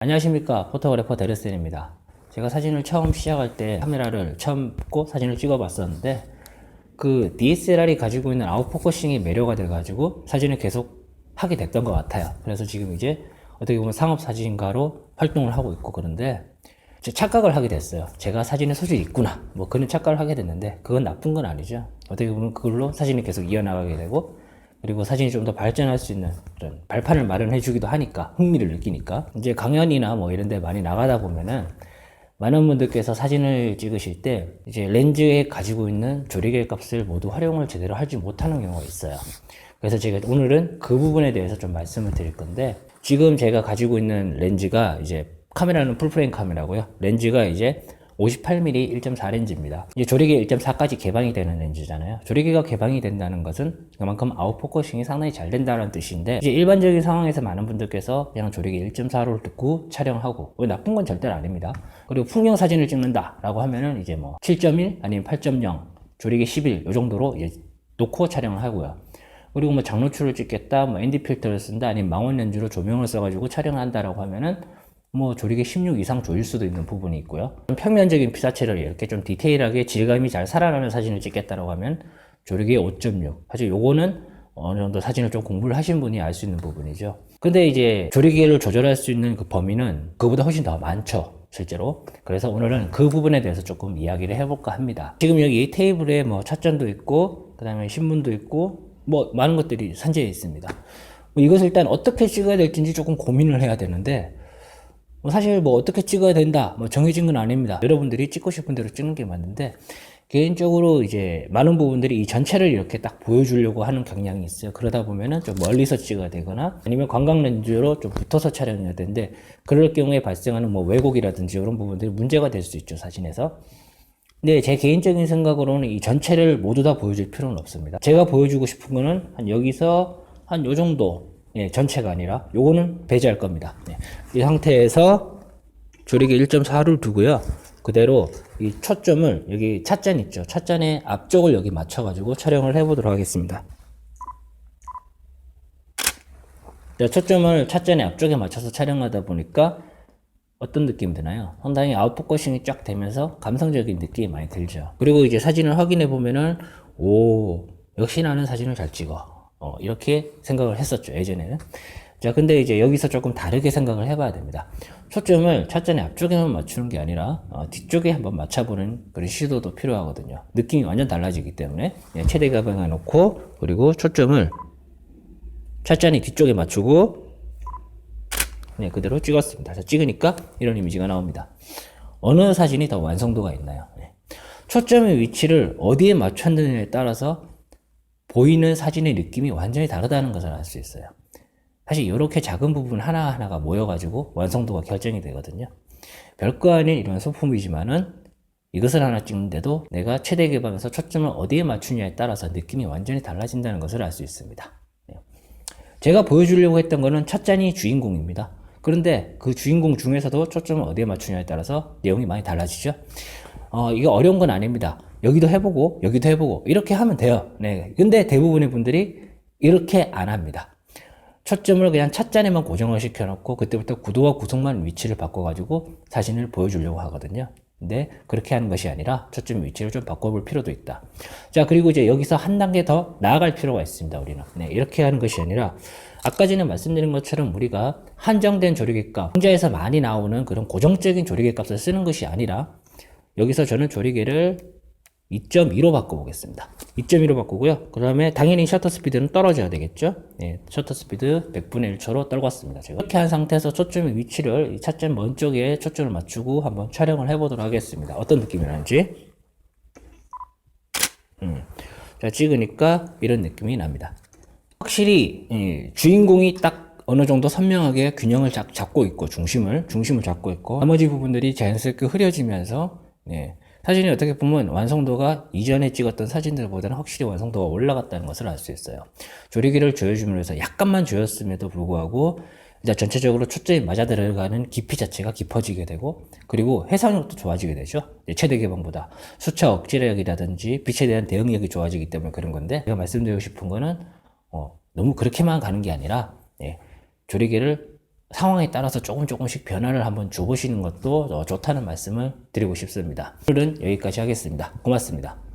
안녕하십니까, 포토그래퍼 데르센입니다. 제가 사진을 처음 시작할 때 카메라를 처음 꽂고 사진을 찍어 봤었는데 그 DSLR이 가지고 있는 아웃포커싱이 매료가 돼가지고 사진을 계속 하게 됐던 것 같아요. 그래서 지금 이제 어떻게 보면 상업 사진가로 활동을 하고 있고, 그런데 착각을 하게 됐어요. 제가 사진에 소질이 있구나, 뭐 그런 착각을 하게 됐는데 그건 나쁜 건 아니죠. 어떻게 보면 그걸로 사진이 계속 이어나가게 되고, 그리고 사진이 좀 더 발전할 수 있는 그런 발판을 마련해 주기도 하니까, 흥미를 느끼니까. 이제 강연이나 뭐 이런 데 많이 나가다 보면은 많은 분들께서 사진을 찍으실 때 이제 렌즈에 가지고 있는 조리개 값을 모두 활용을 제대로 하지 못하는 경우가 있어요. 그래서 제가 오늘은 그 부분에 대해서 좀 말씀을 드릴 건데, 지금 제가 가지고 있는 렌즈가 이제 카메라는 풀프레임 카메라고요. 렌즈가 이제 58mm 1.4 렌즈입니다. 이제 조리개 1.4까지 개방이 되는 렌즈잖아요. 조리개가 개방이 된다는 것은 그만큼 아웃포커싱이 상당히 잘 된다는 뜻인데, 이제 일반적인 상황에서 많은 분들께서 그냥 조리개 1.4를 듣고 촬영하고, 나쁜 건 절대로 아닙니다. 그리고 풍경 사진을 찍는다 라고 하면은 이제 뭐 7.1 아니면 8.0 조리개 11 이 정도로 놓고 촬영을 하고요. 그리고 뭐 장노출을 찍겠다, 뭐 ND 필터를 쓴다, 아니면 망원 렌즈로 조명을 써가지고 촬영을 한다라고 하면은 뭐 조리개 16 이상 조일 수도 있는 부분이 있고요. 평면적인 피사체를 이렇게 좀 디테일하게 질감이 잘 살아나는 사진을 찍겠다라고 하면 조리개 5.6. 사실 요거는 어느 정도 사진을 좀 공부를 하신 분이 알 수 있는 부분이죠. 근데 이제 조리개를 조절할 수 있는 그 범위는 그보다 훨씬 더 많죠, 실제로. 그래서 오늘은 그 부분에 대해서 조금 이야기를 해볼까 합니다. 지금 여기 테이블에 뭐 찻잔도 있고, 그 다음에 신문도 있고, 뭐 많은 것들이 산재해 있습니다. 이것을 일단 어떻게 찍어야 될지 조금 고민을 해야 되는데, 사실 뭐 어떻게 찍어야 된다, 뭐 정해진 건 아닙니다. 여러분들이 찍고 싶은 대로 찍는 게 맞는데, 개인적으로 이제 많은 부분들이 이 전체를 이렇게 딱 보여주려고 하는 경향이 있어요. 그러다 보면은 좀 멀리서 찍어야 되거나, 아니면 관광 렌즈로 좀 붙어서 촬영해야 되는데, 그럴 경우에 발생하는 뭐 왜곡이라든지 이런 부분들이 문제가 될 수 있죠, 사진에서. 근데 제 개인적인 생각으로는 이 전체를 모두 다 보여줄 필요는 없습니다. 제가 보여주고 싶은 거는 한 여기서 한 요 정도, 전체가 아니라 요거는 배제할 겁니다. 이 상태에서 조리개 1.4를 두고요. 그대로 이 초점을 여기 찻잔 있죠. 찻잔의 앞쪽을 여기 맞춰가지고 촬영을 해보도록 하겠습니다. 초점을 찻잔의 앞쪽에 맞춰서 촬영하다 보니까 어떤 느낌이 드나요? 상당히 아웃포커싱이 쫙 되면서 감성적인 느낌이 많이 들죠. 그리고 이제 사진을 확인해 보면은, 오, 역시 나는 사진을 잘 찍어. 이렇게 생각을 했었죠, 예전에는. 자, 근데 이제 여기서 조금 다르게 생각을 해봐야 됩니다. 초점을 찻잔의 앞쪽에만 맞추는 게 아니라 뒤쪽에 한번 맞춰보는 그런 시도도 필요하거든요. 느낌이 완전 달라지기 때문에 최대 가방에 놓고, 그리고 초점을 찻잔이 뒤쪽에 맞추고 그대로 찍었습니다. 자, 찍으니까 이런 이미지가 나옵니다. 어느 사진이 더 완성도가 있나요? 초점의 위치를 어디에 맞췄느냐에 따라서 보이는 사진의 느낌이 완전히 다르다는 것을 알 수 있어요. 사실 이렇게 작은 부분 하나하나가 모여가지고 완성도가 결정이 되거든요. 별거 아닌 이런 소품이지만은 이것을 하나 찍는데도 내가 최대 개방에서 초점을 어디에 맞추냐에 따라서 느낌이 완전히 달라진다는 것을 알 수 있습니다. 제가 보여주려고 했던 거는 찻잔이 주인공입니다. 그런데 그 주인공 중에서도 초점을 어디에 맞추냐에 따라서 내용이 많이 달라지죠. 이게 어려운 건 아닙니다. 여기도 해보고 여기도 해보고 이렇게 하면 돼요. 근데 대부분의 분들이 이렇게 안 합니다. 초점을 그냥 찻잔에만 고정을 시켜놓고 그때부터 구도와 구성만 위치를 바꿔가지고 사진을 보여주려고 하거든요. 근데 그렇게 하는 것이 아니라 초점 위치를 좀 바꿔볼 필요도 있다. 자, 그리고 이제 여기서 한 단계 더 나아갈 필요가 있습니다, 우리는. 이렇게 하는 것이 아니라 아까 전에 말씀드린 것처럼 우리가 한정된 조리개값, 혼자에서 많이 나오는 그런 고정적인 조리개값을 쓰는 것이 아니라, 여기서 저는 조리개를 2.2로 바꿔보겠습니다. 2.2로 바꾸고요. 그 다음에 당연히 셔터 스피드는 떨어져야 되겠죠. 셔터 스피드 100분의 1초로 떨궜습니다. 제가 이렇게 한 상태에서 초점의 위치를 이 찻잔 먼 쪽에 초점을 맞추고 한번 촬영을 해보도록 하겠습니다. 어떤 느낌이 나는지. 자, 찍으니까 이런 느낌이 납니다. 확실히 주인공이 딱 어느 정도 선명하게 균형을 잡고 있고, 중심을 잡고 있고, 나머지 부분들이 자연스럽게 흐려지면서 사진이 어떻게 보면 완성도가 이전에 찍었던 사진들보다는 확실히 완성도가 올라갔다는 것을 알 수 있어요. 조리개를 조여줌으로써 약간만 조였음에도 불구하고 이제 전체적으로 초점이 맞아 들어가는 깊이 자체가 깊어지게 되고, 그리고 해상력도 좋아지게 되죠. 최대 개방보다 수차 억제력이라든지 빛에 대한 대응력이 좋아지기 때문에 그런 건데, 제가 말씀드리고 싶은 거는 너무 그렇게만 가는 게 아니라 조리개를 상황에 따라서 조금씩 변화를 한번 줘보시는 것도 좋다는 말씀을 드리고 싶습니다. 오늘은 여기까지 하겠습니다. 고맙습니다.